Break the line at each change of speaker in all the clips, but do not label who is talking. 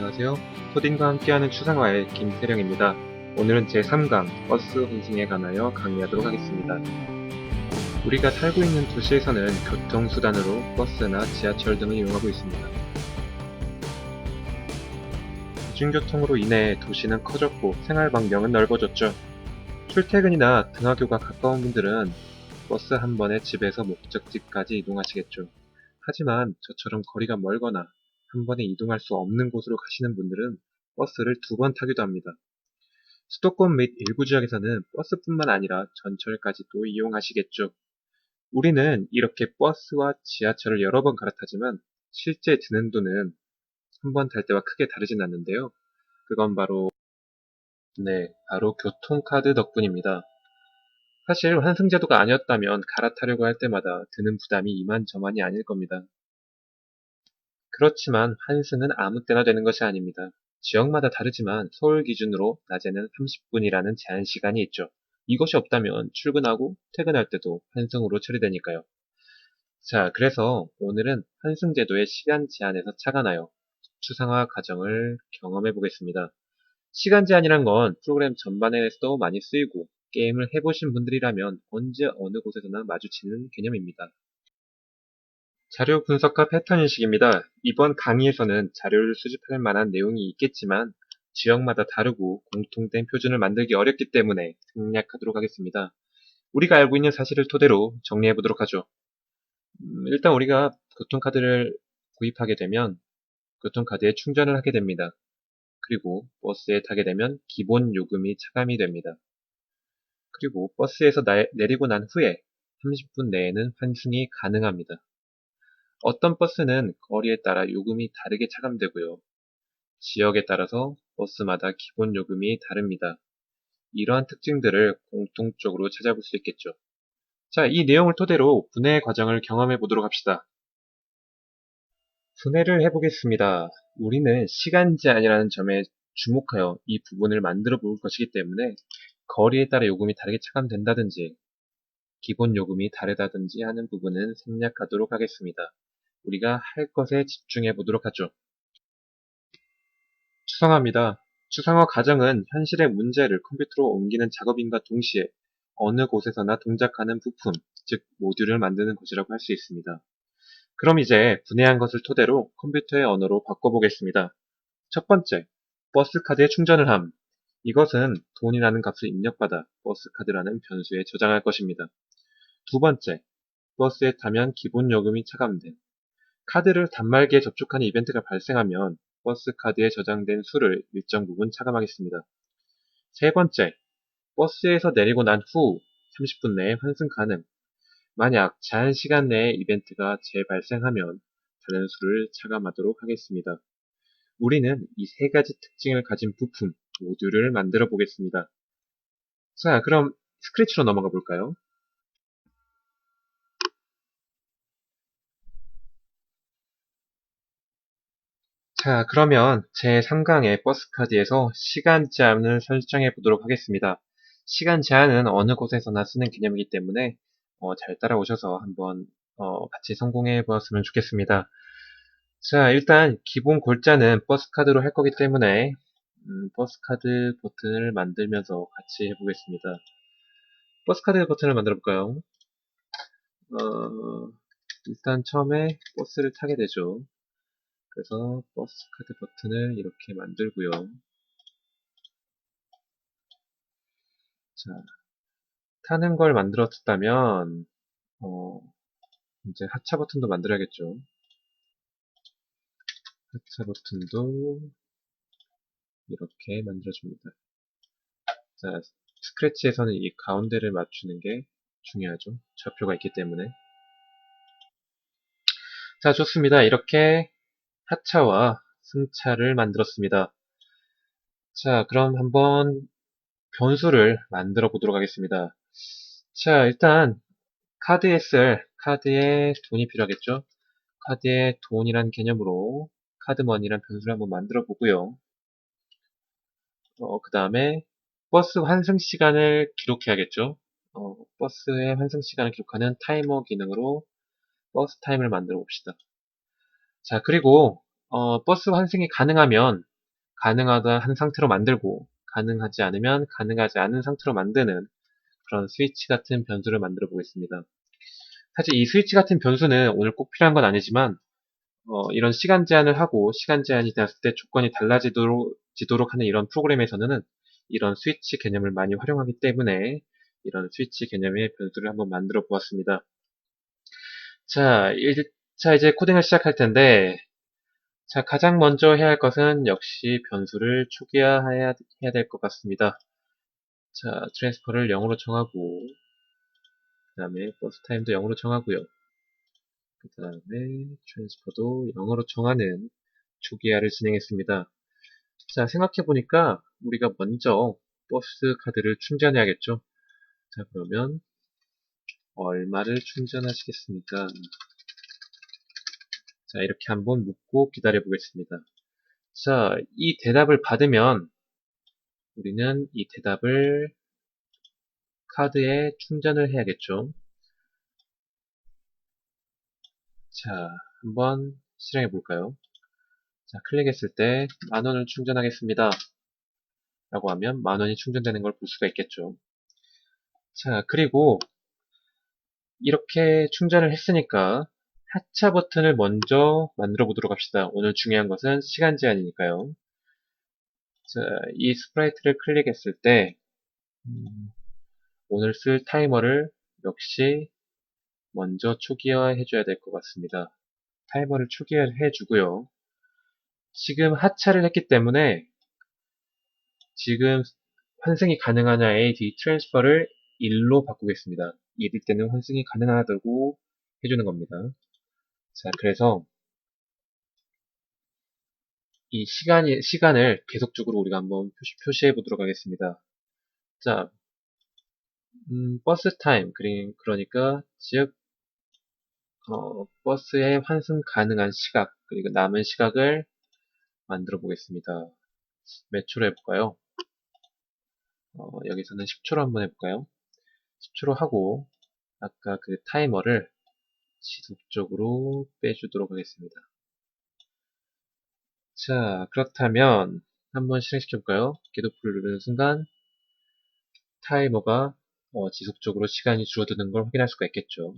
안녕하세요. 코딩과 함께하는 추상화의 김태령입니다. 오늘은 제3강 버스 환승에 관하여 강의하도록 하겠습니다. 우리가 살고 있는 도시에서는 교통수단으로 버스나 지하철 등을 이용하고 있습니다. 대중교통으로 인해 도시는 커졌고 생활 반경은 넓어졌죠. 출퇴근이나 등하교가 가까운 분들은 버스 한 번에 집에서 목적지까지 이동하시겠죠. 하지만 저처럼 거리가 멀거나 한 번에 이동할 수 없는 곳으로 가시는 분들은 버스를 2번 타기도 합니다. 수도권 및 일부 지역에서는 버스뿐만 아니라 전철까지도 이용하시겠죠. 우리는 이렇게 버스와 지하철을 여러 번 갈아타지만 실제 드는 돈은 한 번 탈 때와 크게 다르진 않는데요. 그건 바로 교통카드 덕분입니다. 사실 환승제도가 아니었다면 갈아타려고 할 때마다 드는 부담이 이만저만이 아닐 겁니다. 그렇지만 환승은 아무 때나 되는 것이 아닙니다. 지역마다 다르지만 서울 기준으로 낮에는 30분이라는 제한 시간이 있죠. 이것이 없다면 출근하고 퇴근할 때도 환승으로 처리되니까요. 자, 그래서 오늘은 환승제도의 시간 제한에서 착안하여 추상화 과정을 경험해 보겠습니다. 시간 제한이란 건 프로그램 전반에서도 많이 쓰이고 게임을 해보신 분들이라면 언제 어느 곳에서나 마주치는 개념입니다. 자료 분석과 패턴 인식입니다. 이번 강의에서는 자료를 수집할 만한 내용이 있겠지만 지역마다 다르고 공통된 표준을 만들기 어렵기 때문에 생략하도록 하겠습니다. 우리가 알고 있는 사실을 토대로 정리해 보도록 하죠. 일단 우리가 교통카드를 구입하게 되면 교통카드에 충전을 하게 됩니다. 그리고 버스에 타게 되면 기본 요금이 차감이 됩니다. 그리고 버스에서 내리고 난 후에 30분 내에는 환승이 가능합니다. 어떤 버스는 거리에 따라 요금이 다르게 차감되고요. 지역에 따라서 버스마다 기본 요금이 다릅니다. 이러한 특징들을 공통적으로 찾아볼 수 있겠죠. 자, 이 내용을 토대로 분해 과정을 경험해 보도록 합시다. 분해를 해보겠습니다. 우리는 시간 제한이라는 점에 주목하여 이 부분을 만들어 볼 것이기 때문에 거리에 따라 요금이 다르게 차감된다든지 기본 요금이 다르다든지 하는 부분은 생략하도록 하겠습니다. 우리가 할 것에 집중해 보도록 하죠. 추상화입니다. 추상화 과정은 현실의 문제를 컴퓨터로 옮기는 작업인과 동시에 어느 곳에서나 동작하는 부품, 즉 모듈을 만드는 것이라고 할 수 있습니다. 그럼 이제 분해한 것을 토대로 컴퓨터의 언어로 바꿔보겠습니다. 첫 번째, 버스 카드에 충전을 함. 이것은 돈이라는 값을 입력받아 버스 카드라는 변수에 저장할 것입니다. 두 번째, 버스에 타면 기본 요금이 차감됨. 카드를 단말기에 접촉하는 이벤트가 발생하면 버스 카드에 저장된 수를 일정 부분 차감하겠습니다. 세 번째, 버스에서 내리고 난 후 30분 내에 환승 가능. 만약 제한 시간 내에 이벤트가 재발생하면 다른 수를 차감하도록 하겠습니다. 우리는 이 세 가지 특징을 가진 부품, 모듈을 만들어 보겠습니다. 자, 그럼 스크래치로 넘어가 볼까요? 자, 그러면 제3강의 버스카드에서 시간 제한을 설정해 보도록 하겠습니다. 시간 제한은 어느 곳에서나 쓰는 개념이기 때문에 잘 따라오셔서 한번 같이 성공해 보았으면 좋겠습니다. 자, 일단 기본 골자는 버스카드로 할 거기 때문에 버스카드 버튼을 만들면서 같이 해보겠습니다. 버스카드 버튼을 만들어 볼까요? 일단 처음에 버스를 타게 되죠. 그래서 버스카드 버튼을 이렇게 만들고요. 자, 타는 걸 만들었다면 이제 하차 버튼도 만들어야겠죠. 하차 버튼도 이렇게 만들어줍니다. 자, 스크래치에서는 이 가운데를 맞추는 게 중요하죠. 좌표가 있기 때문에. 자, 좋습니다. 이렇게 하차와 승차를 만들었습니다. 자, 그럼 한번 변수를 만들어 보도록 하겠습니다. 자, 일단 카드에 돈이 필요하겠죠? 카드에 돈이란 개념으로 카드머니란 변수를 한번 만들어 보고요. 그 다음에 버스 환승 시간을 기록해야겠죠? 버스의 환승 시간을 기록하는 타이머 기능으로 버스 타임을 만들어 봅시다. 자, 그리고 버스 환승이 가능하면 가능하다 한 상태로 만들고 가능하지 않으면 가능하지 않은 상태로 만드는 그런 스위치 같은 변수를 만들어 보겠습니다. 사실 이 스위치 같은 변수는 오늘 꼭 필요한 건 아니지만 이런 시간 제한을 하고 시간 제한이 됐을 때 조건이 달라지도록 하는 이런 프로그램에서는 이런 스위치 개념을 많이 활용하기 때문에 이런 스위치 개념의 변수를 한번 만들어 보았습니다. 자, 이제 코딩을 시작할 텐데, 자, 가장 먼저 해야 할 것은 역시 변수를 초기화해야 될 것 같습니다. 자, 트랜스퍼를 0으로 정하고, 그 다음에 버스 타임도 0으로 정하고요. 그 다음에 트랜스퍼도 0으로 정하는 초기화를 진행했습니다. 자, 생각해보니까 우리가 먼저 버스 카드를 충전해야겠죠? 자, 그러면 얼마를 충전하시겠습니까? 자, 이렇게 한번 묻고 기다려 보겠습니다. 자, 이 대답을 받으면 우리는 이 대답을 카드에 충전을 해야겠죠. 자, 한번 실행해 볼까요? 자, 클릭했을 때 10,000원을 충전하겠습니다. 라고 하면 10,000원이 충전되는 걸 볼 수가 있겠죠. 자, 그리고 이렇게 충전을 했으니까 하차 버튼을 먼저 만들어 보도록 합시다. 오늘 중요한 것은 시간 제한이니까요. 자, 이 스프라이트를 클릭했을 때 오늘 쓸 타이머를 역시 먼저 초기화 해줘야 될 것 같습니다. 타이머를 초기화해 주고요. 지금 하차를 했기 때문에 지금 환승이 가능하냐 AD 트랜스퍼를 1로 바꾸겠습니다. 1일 때는 환승이 가능하다고 해주는 겁니다. 자, 그래서 이 시간을 계속적으로 우리가 한번 표시해 보도록 하겠습니다. 자, 버스 타임, 그러니까, 즉, 버스의 환승 가능한 시각, 그리고 남은 시각을 만들어 보겠습니다. 몇 초로 해볼까요? 여기서는 10초로 한번 해볼까요? 10초로 하고, 아까 그 타이머를 지속적으로 빼주도록 하겠습니다. 자, 그렇다면 한번 실행시켜볼까요? 기도풀을 누르는 순간 타이머가 지속적으로 시간이 줄어드는 걸 확인할 수가 있겠죠.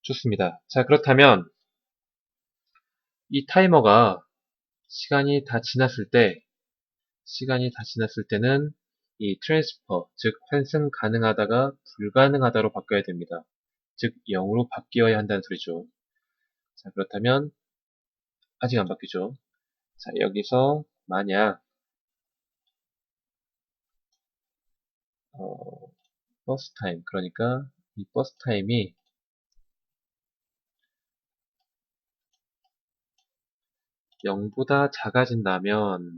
좋습니다. 자, 그렇다면 이 타이머가 시간이 다 지났을 때는 이 트랜스퍼, 즉 환승 가능하다가 불가능하다로 바뀌어야 됩니다. 즉 0으로 바뀌어야 한다는 소리죠. 자, 그렇다면 아직 안 바뀌죠. 자, 여기서 만약 버스 타임, 그러니까 이 버스 타임이 0보다 작아진다면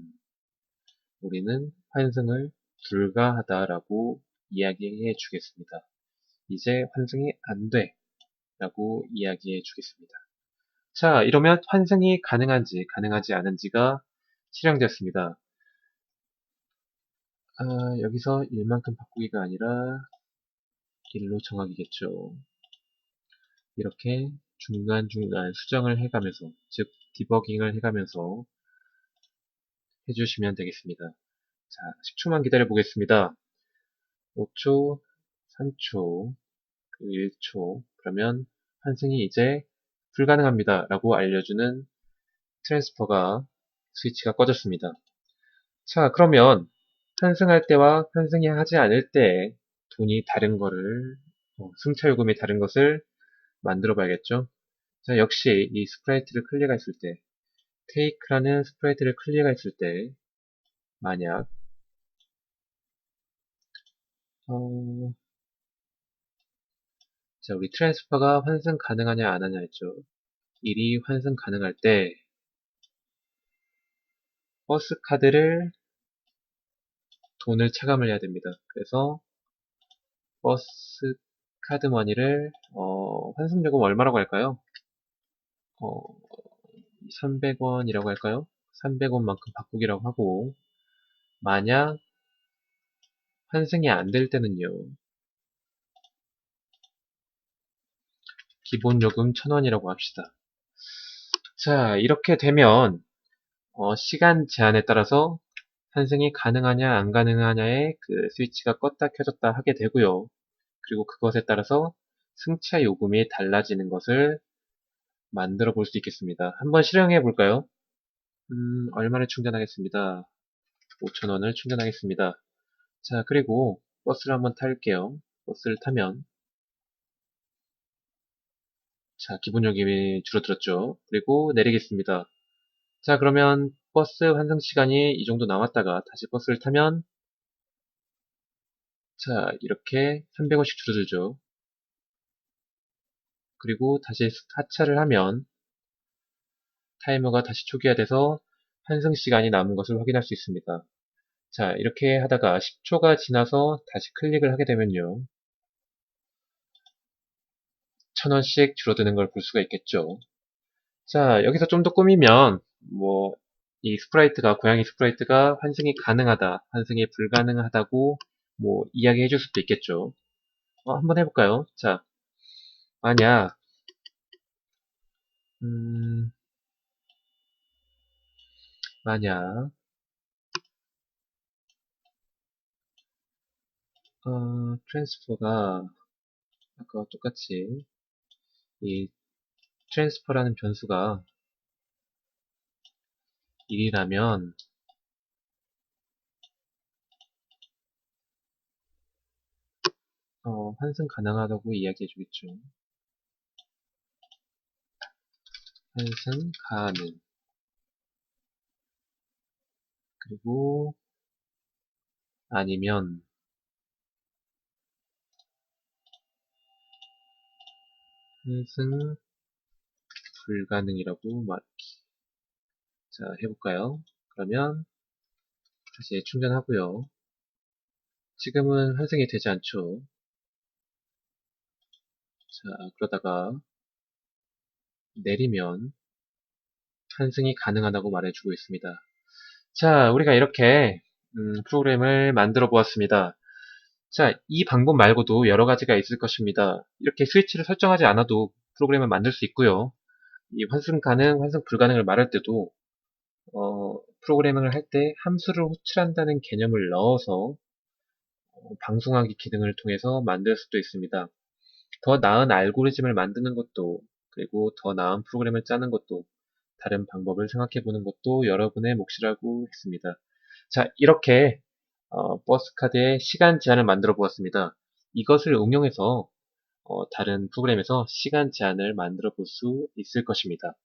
우리는 환승을 불가하다라고 이야기해 주겠습니다. 이제 환승이 안 돼 라고 이야기해 주겠습니다. 자, 이러면 환승이 가능한지 가능하지 않은지가 실행되었습니다. 여기서 1만큼 바꾸기가 아니라 1로 정하기겠죠. 이렇게 중간중간 수정을 해가면서, 즉 디버깅을 해가면서 해주시면 되겠습니다. 자, 10초만 기다려 보겠습니다. 5초, 3초, 1초. 그러면 환승이 이제 불가능합니다. 라고 알려주는 트랜스퍼가 스위치가 꺼졌습니다. 자, 그러면 환승할 때와 환승이 하지 않을 때 돈이 다른 거를, 승차요금이 다른 것을 만들어 봐야겠죠. 자, 역시 이 스프라이트를 클릭했을 때, 테이크라는 스프라이트를 클릭했을 때, 만약, 자, 우리 트랜스퍼가 환승 가능하냐 안 하냐 했죠. 1이 환승 가능할 때, 버스 카드를 돈을 차감을 해야 됩니다. 그래서 버스 카드 머니를 환승 요금 얼마라고 할까요? 300원이라고 할까요? 300원만큼 바꾸기라고 하고 만약 환승이 안 될 때는요. 기본 요금 1,000원이라고 합시다. 자, 이렇게 되면 시간 제한에 따라서 환승이 가능하냐 안 가능하냐의 그 스위치가 껐다 켜졌다 하게 되고요. 그리고 그것에 따라서 승차 요금이 달라지는 것을 만들어 볼 수 있겠습니다. 한번 실행해 볼까요? 얼마를 충전하겠습니다. 5,000원을 충전하겠습니다. 자, 그리고 버스를 한번 탈게요. 버스를 타면 자, 기본 요금이 줄어들었죠. 그리고 내리겠습니다. 자, 그러면 버스 환승 시간이 이 정도 남았다가 다시 버스를 타면 자, 이렇게 300원씩 줄어들죠. 그리고 다시 하차를 하면 타이머가 다시 초기화돼서 환승 시간이 남은 것을 확인할 수 있습니다. 자, 이렇게 하다가 10초가 지나서 다시 클릭을 하게 되면요. 1,000원씩 줄어드는 걸 볼 수가 있겠죠. 자, 여기서 좀 더 꾸미면 뭐 이 스프라이트가 고양이 스프라이트가 환승이 가능하다, 환승이 불가능하다고 뭐 이야기해 줄 수도 있겠죠. 한번 해볼까요? 자, 만약 음, 만약 트랜스퍼가 아까와 똑같이 이 트랜스퍼라는 변수가 1이라면 환승 가능하다고 이야기해 주겠죠. 환승 가능. 그리고 아니면 환승 불가능이라고 말하기. 자, 해볼까요? 그러면 다시 충전하고요. 지금은 환승이 되지 않죠. 자, 그러다가 내리면 환승이 가능하다고 말해주고 있습니다. 자, 우리가 이렇게 프로그램을 만들어 보았습니다. 자, 이 방법 말고도 여러 가지가 있을 것입니다. 이렇게 스위치를 설정하지 않아도 프로그램을 만들 수 있고요. 이 환승 가능, 환승 불가능을 말할 때도 프로그래밍을 할 때 함수를 호출한다는 개념을 넣어서 방송하기 기능을 통해서 만들 수도 있습니다. 더 나은 알고리즘을 만드는 것도 그리고 더 나은 프로그램을 짜는 것도 다른 방법을 생각해 보는 것도 여러분의 몫이라고 했습니다. 자, 이렇게 버스카드의 시간 제한을 만들어 보았습니다. 이것을 응용해서 다른 프로그램에서 시간 제한을 만들어 볼 수 있을 것입니다.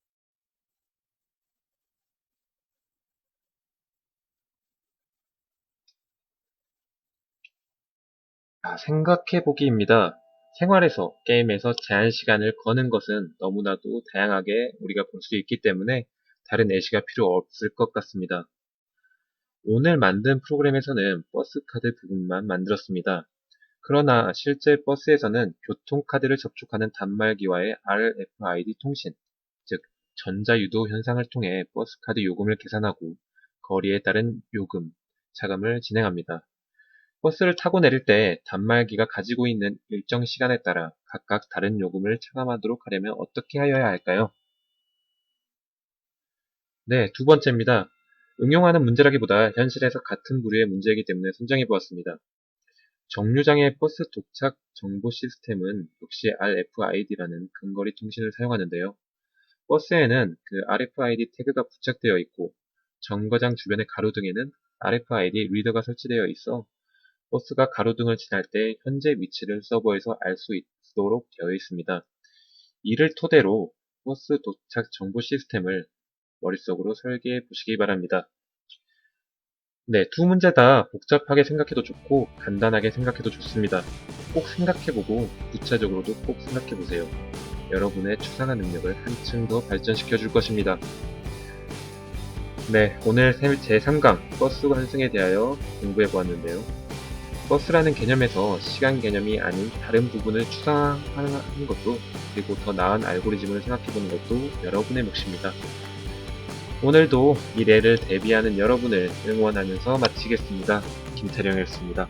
생각해 보기입니다. 생활에서, 게임에서 제한 시간을 거는 것은 너무나도 다양하게 우리가 볼 수 있기 때문에 다른 예시가 필요 없을 것 같습니다. 오늘 만든 프로그램에서는 버스카드 부분만 만들었습니다. 그러나 실제 버스에서는 교통카드를 접촉하는 단말기와의 RFID 통신, 즉 전자유도 현상을 통해 버스카드 요금을 계산하고 거리에 따른 요금, 차감을 진행합니다. 버스를 타고 내릴 때 단말기가 가지고 있는 일정 시간에 따라 각각 다른 요금을 차감하도록 하려면 어떻게 하여야 할까요? 네, 두 번째입니다. 응용하는 문제라기보다 현실에서 같은 부류의 문제이기 때문에 선정해 보았습니다. 정류장의 버스 도착 정보 시스템은 역시 RFID라는 근거리 통신을 사용하는데요. 버스에는 그 RFID 태그가 부착되어 있고 정거장 주변의 가로등에는 RFID 리더가 설치되어 있어 버스가 가로등을 지날 때 현재 위치를 서버에서 알 수 있도록 되어 있습니다. 이를 토대로 버스 도착 정보 시스템을 머릿속으로 설계해 보시기 바랍니다. 네, 두 문제 다 복잡하게 생각해도 좋고 간단하게 생각해도 좋습니다. 꼭 생각해보고 구체적으로도 꼭 생각해보세요. 여러분의 추상화 능력을 한층 더 발전시켜 줄 것입니다. 네, 오늘 제3강 버스 환승에 대하여 공부해 보았는데요. 버스라는 개념에서 시간 개념이 아닌 다른 부분을 추상화하는 것도 그리고 더 나은 알고리즘을 생각해보는 것도 여러분의 몫입니다. 오늘도 미래를 대비하는 여러분을 응원하면서 마치겠습니다. 김태령이었습니다.